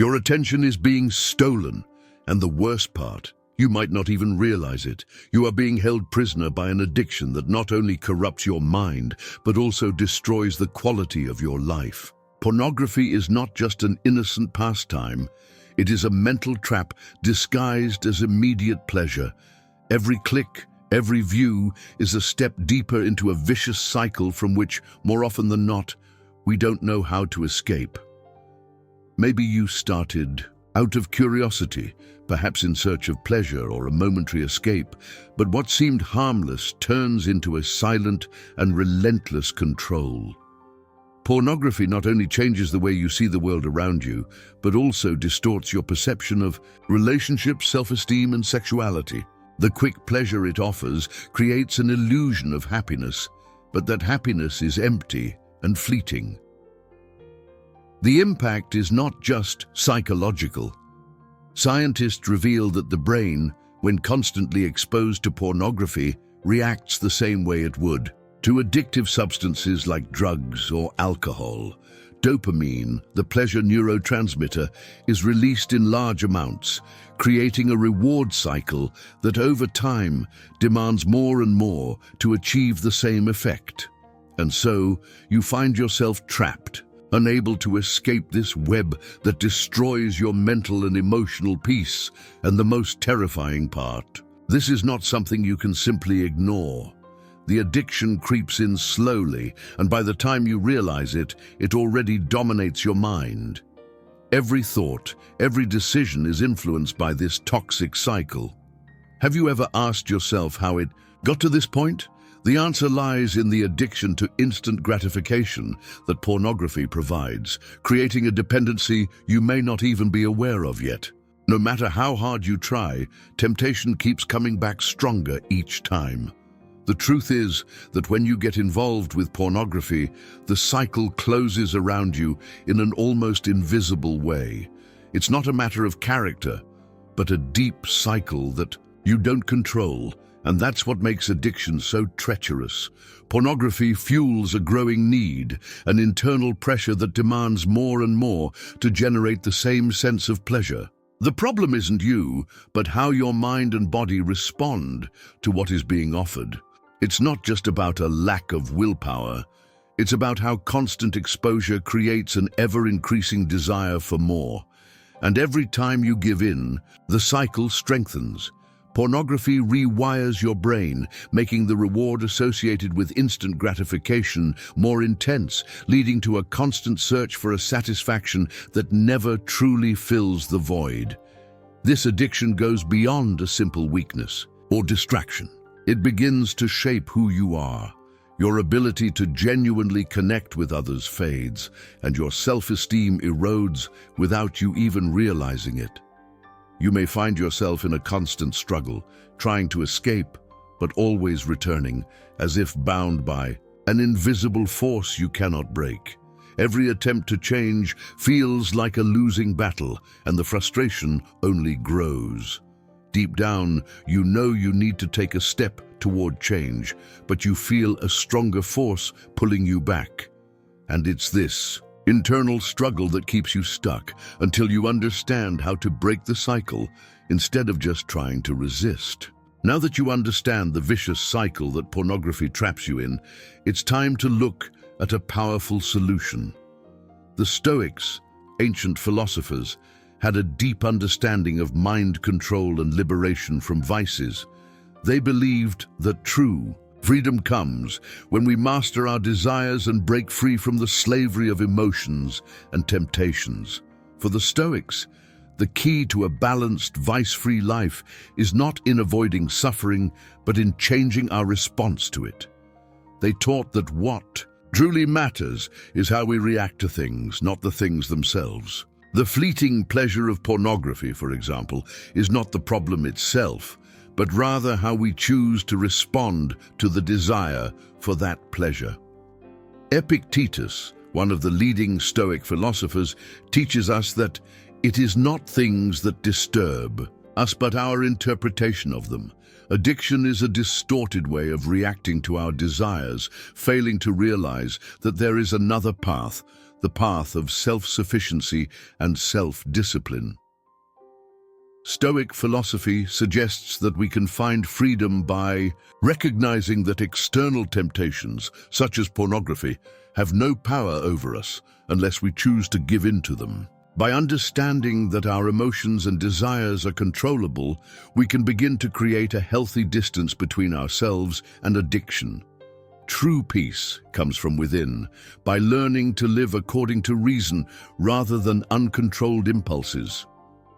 Your attention is being stolen, and the worst part, you might not even realize it. You are being held prisoner by an addiction that not only corrupts your mind, but also destroys the quality of your life. Pornography is not just an innocent pastime. It is a mental trap disguised as immediate pleasure. Every click, every view is a step deeper into a vicious cycle from which, more often than not, we don't know how to escape. Maybe you started out of curiosity, perhaps in search of pleasure or a momentary escape, but what seemed harmless turns into a silent and relentless control. Pornography not only changes the way you see the world around you, but also distorts your perception of relationships, self-esteem, and sexuality. The quick pleasure it offers creates an illusion of happiness, but that happiness is empty and fleeting. The impact is not just psychological. Scientists reveal that the brain, when constantly exposed to pornography, reacts the same way it would to addictive substances like drugs or alcohol. Dopamine, the pleasure neurotransmitter, is released in large amounts, creating a reward cycle that over time demands more and more to achieve the same effect. And so, you find yourself trapped, unable to escape this web that destroys your mental and emotional peace. And the most terrifying part, this is not something you can simply ignore. The addiction creeps in slowly, and by the time you realize it, it already dominates your mind. Every thought, every decision is influenced by this toxic cycle. Have you ever asked yourself how it got to this point? The answer lies in the addiction to instant gratification that pornography provides, creating a dependency you may not even be aware of yet. No matter how hard you try, temptation keeps coming back stronger each time. The truth is that when you get involved with pornography, the cycle closes around you in an almost invisible way. It's not a matter of character, but a deep cycle that you don't control. And that's what makes addiction so treacherous. Pornography fuels a growing need, an internal pressure that demands more and more to generate the same sense of pleasure. The problem isn't you, but how your mind and body respond to what is being offered. It's not just about a lack of willpower. It's about how constant exposure creates an ever-increasing desire for more. And every time you give in, the cycle strengthens. Pornography rewires your brain, making the reward associated with instant gratification more intense, leading to a constant search for a satisfaction that never truly fills the void. This addiction goes beyond a simple weakness or distraction. It begins to shape who you are. Your ability to genuinely connect with others fades, and your self-esteem erodes without you even realizing it. You may find yourself in a constant struggle, trying to escape, but always returning, as if bound by an invisible force you cannot break. Every attempt to change feels like a losing battle, and the frustration only grows. Deep down, you know you need to take a step toward change, but you feel a stronger force pulling you back. And it's this internal struggle that keeps you stuck until you understand how to break the cycle instead of just trying to resist. Now that you understand the vicious cycle that pornography traps you in, it's time to look at a powerful solution. The Stoics, ancient philosophers, had a deep understanding of mind control and liberation from vices. They believed that true freedom comes when we master our desires and break free from the slavery of emotions and temptations. For the Stoics, the key to a balanced, vice-free life is not in avoiding suffering, but in changing our response to it. They taught that what truly matters is how we react to things, not the things themselves. The fleeting pleasure of pornography, for example, is not the problem itself, but rather how we choose to respond to the desire for that pleasure. Epictetus, one of the leading Stoic philosophers, teaches us that it is not things that disturb us, but our interpretation of them. Addiction is a distorted way of reacting to our desires, failing to realize that there is another path, the path of self-sufficiency and self-discipline. Stoic philosophy suggests that we can find freedom by recognizing that external temptations, such as pornography, have no power over us unless we choose to give in to them. By understanding that our emotions and desires are controllable, we can begin to create a healthy distance between ourselves and addiction. True peace comes from within, by learning to live according to reason rather than uncontrolled impulses.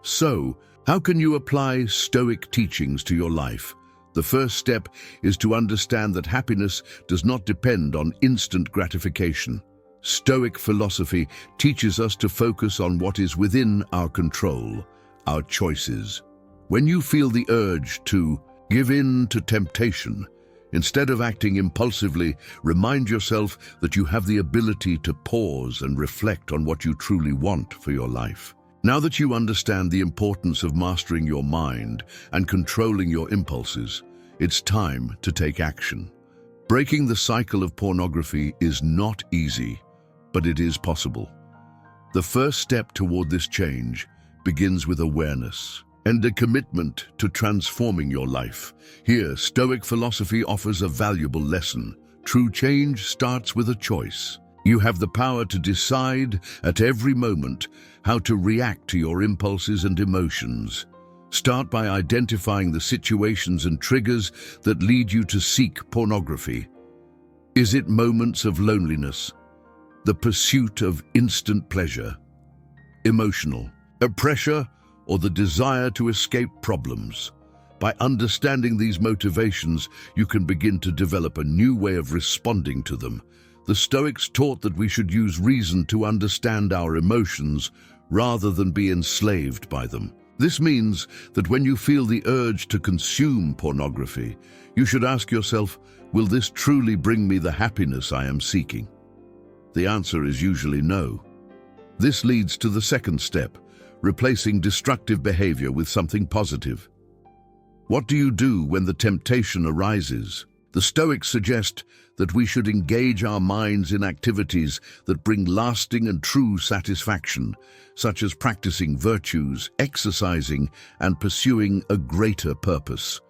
So, how can you apply Stoic teachings to your life? The first step is to understand that happiness does not depend on instant gratification. Stoic philosophy teaches us to focus on what is within our control, our choices. When you feel the urge to give in to temptation, instead of acting impulsively, remind yourself that you have the ability to pause and reflect on what you truly want for your life. Now that you understand the importance of mastering your mind and controlling your impulses, it's time to take action. Breaking the cycle of pornography is not easy, but it is possible. The first step toward this change begins with awareness and a commitment to transforming your life. Here, Stoic philosophy offers a valuable lesson. True change starts with a choice. You have the power to decide at every moment how to react to your impulses and emotions. Start by identifying the situations and triggers that lead you to seek pornography. Is it moments of loneliness, the pursuit of instant pleasure, emotional pressure, or the desire to escape problems? By understanding these motivations, you can begin to develop a new way of responding to them. The Stoics taught that we should use reason to understand our emotions rather than be enslaved by them. This means that when you feel the urge to consume pornography, you should ask yourself, will this truly bring me the happiness I am seeking? The answer is usually no. This leads to the second step, replacing destructive behavior with something positive. What do you do when the temptation arises? The Stoics suggest that we should engage our minds in activities that bring lasting and true satisfaction, such as practicing virtues, exercising, and pursuing a greater purpose.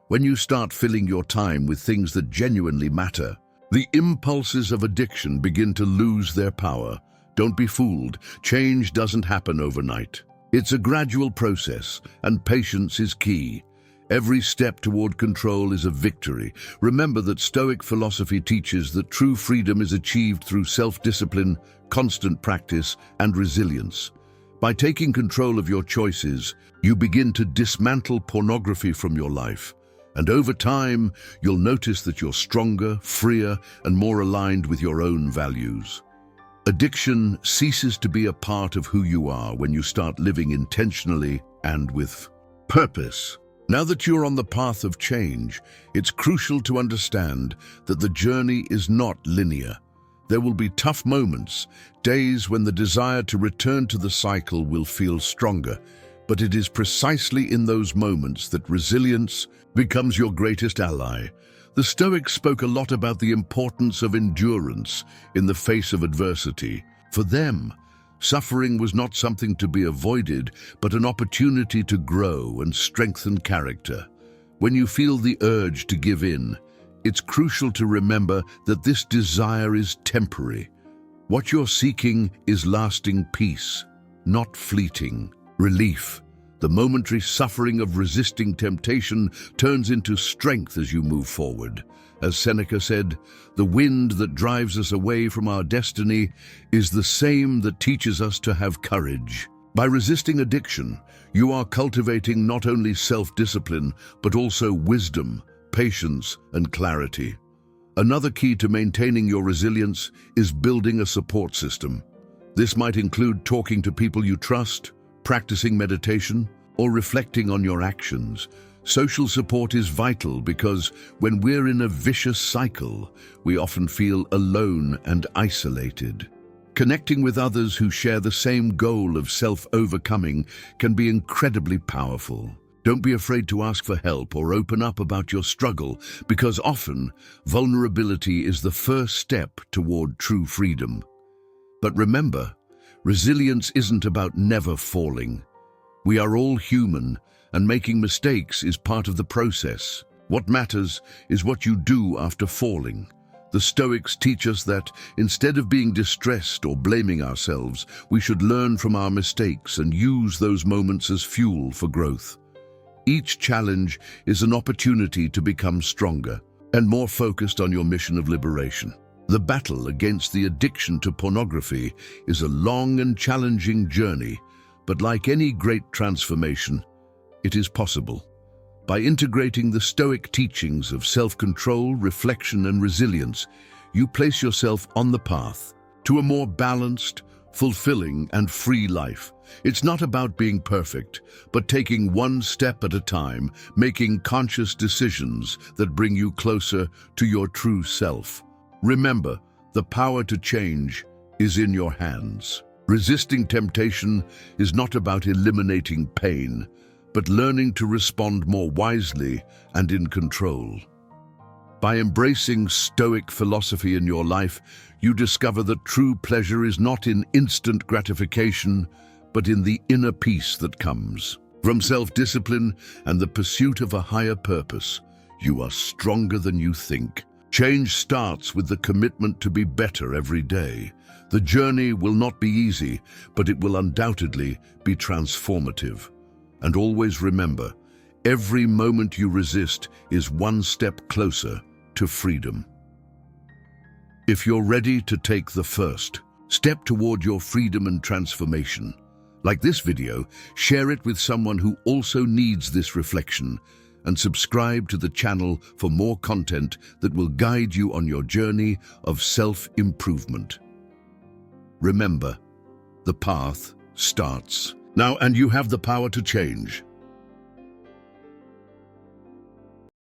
When you start filling your time with things that genuinely matter, the impulses of addiction begin to lose their power. Don't be fooled. Change doesn't happen overnight. It's a gradual process, and patience is key. Every step toward control is a victory. Remember that Stoic philosophy teaches that true freedom is achieved through self-discipline, constant practice, and resilience. By taking control of your choices, you begin to dismantle pornography from your life. And over time, you'll notice that you're stronger, freer, and more aligned with your own values. Addiction ceases to be a part of who you are when you start living intentionally and with purpose. Now that you're on the path of change, it's crucial to understand that the journey is not linear. There will be tough moments, days when the desire to return to the cycle will feel stronger, but it is precisely in those moments that resilience becomes your greatest ally. The Stoics spoke a lot about the importance of endurance in the face of adversity. For them, suffering was not something to be avoided, but an opportunity to grow and strengthen character. When you feel the urge to give in, it's crucial to remember that this desire is temporary. What you're seeking is lasting peace, not fleeting relief. The momentary suffering of resisting temptation turns into strength as you move forward. As Seneca said, the wind that drives us away from our destiny is the same that teaches us to have courage. By resisting addiction, you are cultivating not only self-discipline, but also wisdom, patience, and clarity. Another key to maintaining your resilience is building a support system. This might include talking to people you trust, practicing meditation, or reflecting on your actions. Social support is vital because when we're in a vicious cycle, we often feel alone and isolated. Connecting with others who share the same goal of self-overcoming can be incredibly powerful. Don't be afraid to ask for help or open up about your struggle, because often vulnerability is the first step toward true freedom. But remember, resilience isn't about never falling. We are all human, and making mistakes is part of the process. What matters is what you do after falling. The Stoics teach us that instead of being distressed or blaming ourselves, we should learn from our mistakes and use those moments as fuel for growth. Each challenge is an opportunity to become stronger and more focused on your mission of liberation. The battle against the addiction to pornography is a long and challenging journey, but like any great transformation, it is possible. By integrating the Stoic teachings of self-control, reflection, and resilience, you place yourself on the path to a more balanced, fulfilling, and free life. It's not about being perfect, but taking one step at a time, making conscious decisions that bring you closer to your true self. Remember, the power to change is in your hands. Resisting temptation is not about eliminating pain, but learning to respond more wisely and in control. By embracing Stoic philosophy in your life, you discover that true pleasure is not in instant gratification, but in the inner peace that comes from self-discipline and the pursuit of a higher purpose. You are stronger than you think. Change starts with the commitment to be better every day. The journey will not be easy, but it will undoubtedly be transformative. And always remember, every moment you resist is one step closer to freedom. If you're ready to take the first step toward your freedom and transformation, like this video, share it with someone who also needs this reflection, and subscribe to the channel for more content that will guide you on your journey of self-improvement. Remember, the path starts now, and you have the power to change.